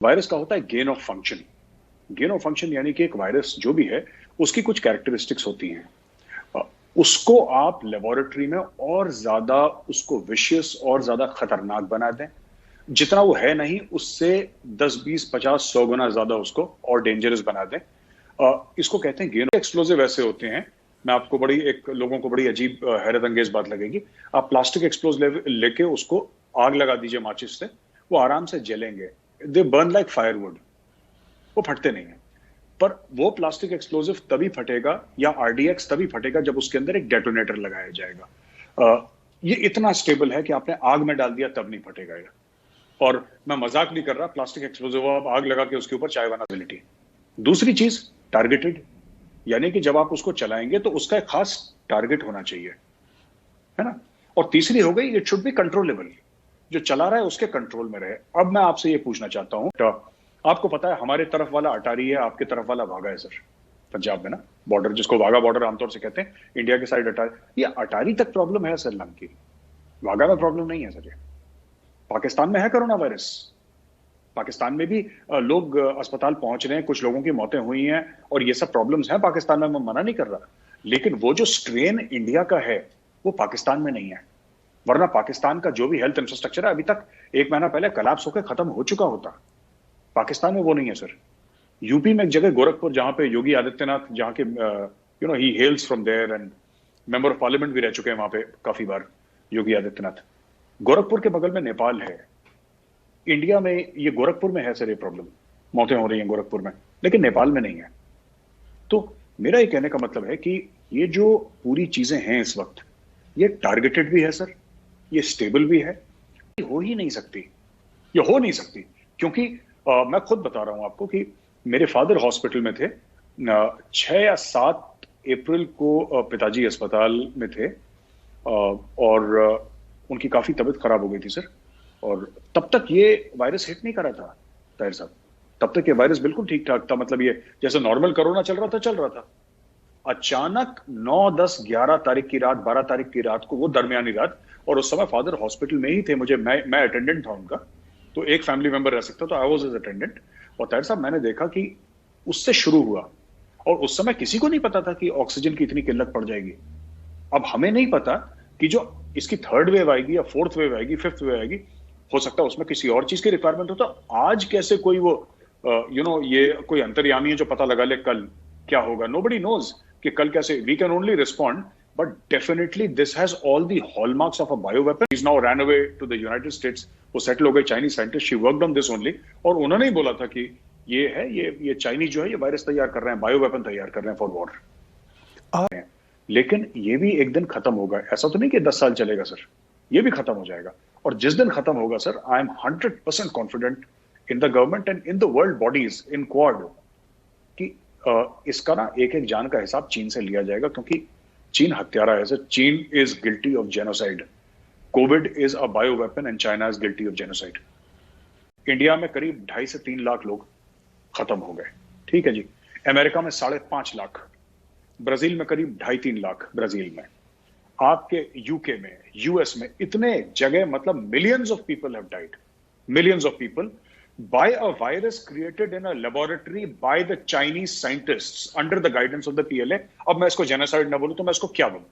Virus का होता है gain of function. Gain of function यानी कि एक वायरस जो भी है उसकी कुछ कैरेक्टरिस्टिक्स होती हैं। अ, उसको आप लेबोरेटरी में और ज्यादा उसको विशियस और ज्यादा खतरनाक बना दें, जितना वो है नहीं उससे 10, 20, 50, 100 गुना ज्यादा उसको और डेंजरस बना दें। इसको कहते हैं गेन एक्सप्लोजिव। ऐसे होते हैं, मैं आपको बड़ी एक लोगों को बड़ी अजीब हैरत अंगेज बात लगेगी। आप प्लास्टिक एक्सप्लोजिव लेके उसको आग लगा दीजिए माचिस से, वो आराम से जलेंगे। दे बर्न लाइक फायरवुड, वो फटते नहीं है। पर वो प्लास्टिक एक्सप्लोजिव तभी फटेगा या आरडीएक्स तभी फटेगा जब उसके अंदर एक डेटोनेटर लगाया जाएगा। ये इतना स्टेबल है कि आपने आग में डाल दिया तब नहीं फटेगा ये। और मैं मजाक नहीं कर रहा, प्लास्टिक एक्सप्लोजिव आप आग लगा के उसके ऊपर चाय बनाबिलिटी। दूसरी चीज टारगेटेड, यानी कि जब आप उसको चलाएंगे तो उसका एक खास टारगेट होना चाहिए, है ना। और तीसरी हो गई, इट शुड बी कंट्रोलेबल, जो चला रहा है उसके कंट्रोल में रहे। अब मैं आपसे ये पूछना चाहता हूं, तो आपको पता है हमारे तरफ वाला अटारी है, आपके तरफ वाला वाघा है सर, पंजाब में ना, बॉर्डर जिसको वाघा बॉर्डर आमतौर से कहते हैं, इंडिया के साइड अटारी। ये अटारी तक प्रॉब्लम है सर लंग की, वाघा में प्रॉब्लम नहीं है सर। ये पाकिस्तान में है कोरोना वायरस, पाकिस्तान में भी लोग अस्पताल पहुंच रहे हैं, कुछ लोगों की मौतें हुई हैं, और ये सब प्रॉब्लम्स हैं पाकिस्तान में, मैं मना नहीं कर रहा। लेकिन वो जो स्ट्रेन इंडिया का है वो पाकिस्तान में नहीं है। वरना पाकिस्तान का जो भी हेल्थ इंफ्रास्ट्रक्चर है अभी तक 1 महीना पहले कोलैप्स होकर खत्म हो चुका होता। पाकिस्तान में वो नहीं है सर। यूपी में एक जगह गोरखपुर, जहां पे योगी आदित्यनाथ, जहां के ही hails from there and member of parliament भी रह चुके हैं वहां पे काफी बार योगी आदित्यनाथ। गोरखपुर के बगल में नेपाल है। इंडिया में ये गोरखपुर में है सर ये प्रॉब्लम, मौतें हो रही हैं गोरखपुर में, लेकिन नेपाल में नहीं है। तो मेरा ये कहने का मतलब है कि ये जो पूरी चीजें हैं इस वक्त, ये टारगेटेड भी है सर, ये स्टेबल भी है। ये हो ही नहीं सकती, ये हो नहीं सकती, क्योंकि मैं खुद बता रहा हूं आपको कि मेरे फादर हॉस्पिटल में थे। 6 या 7 अप्रैल को पिताजी अस्पताल में थे, और उनकी काफी तबीयत खराब हो गई थी सर। और तब तक ये वायरस हिट नहीं करा था ताहिर साहब, तब तक ये वायरस बिल्कुल ठीक ठाक था। मतलब ये जैसे नॉर्मल कोरोना चल रहा था। अचानक 9, 10, 11 तारीख की रात, 12 तारीख की रात को, वो दरमियानी रात, और उस समय फादर हॉस्पिटल में ही थे। मैं अटेंडेंट था उनका, तो एक फैमिली मेंबर रह सकता, तो आई वाज एज अटेंडेंट। और ताहिर साहब मैंने देखा कि उससे शुरू हुआ, और उस समय किसी को नहीं पता था कि ऑक्सीजन की इतनी किल्लत पड़ जाएगी। अब हमें नहीं पता कि जो इसकी 3rd वेव आएगी या 4th वेव आएगी, 5th वेव आएगी, हो सकता है उसमें किसी और चीज की रिक्वायरमेंट हो। तो आज कैसे कोई वो ये कोई अंतर्यामी है जो पता लगा ले कल क्या होगा। नोबडी नोज कि कल कैसे। We can only respond, but definitely this has all the hallmarks of a bioweapon. Is now run away to the United States, वो सेटल हो गए, Chinese scientist, she worked on this only. और उन्होंने ही बोला था कि ये है, ये चाइनीज जो है ये वायरस तैयार कर रहे हैं, बायोवेपन तैयार कर रहे हैं फॉर वॉर। लेकिन ये भी एक दिन खत्म होगा। ऐसा तो नहीं कि 10 साल चलेगा सर, ये भी खत्म हो जाएगा। और जिस दिन खत्म होगा sir, I am 100% confident in the government and in the world bodies in quad कि इसका ना एक एक जान का हिसाब चीन से लिया जाएगा, क्योंकि चीन हत्यारा है सर। चीन is guilty of genocide. Covid is a bio weapon and China is guilty of genocide. India में करीब 2.5 से 3 लाख लोग खत्म हो गए, ठीक है जी। अमेरिका में 5.5 लाख, ब्राजील में करीब 2.5-3 लाख, ब्राजील में, आपके यूके में, यूएस में, इतने जगह, मतलब millions of people have died, millions of people by a virus created in a laboratory by the Chinese scientists under the guidance of the PLA. अब मैं इसको जेनोसाइड ना बोलूं तो मैं इसको क्या बोलूं?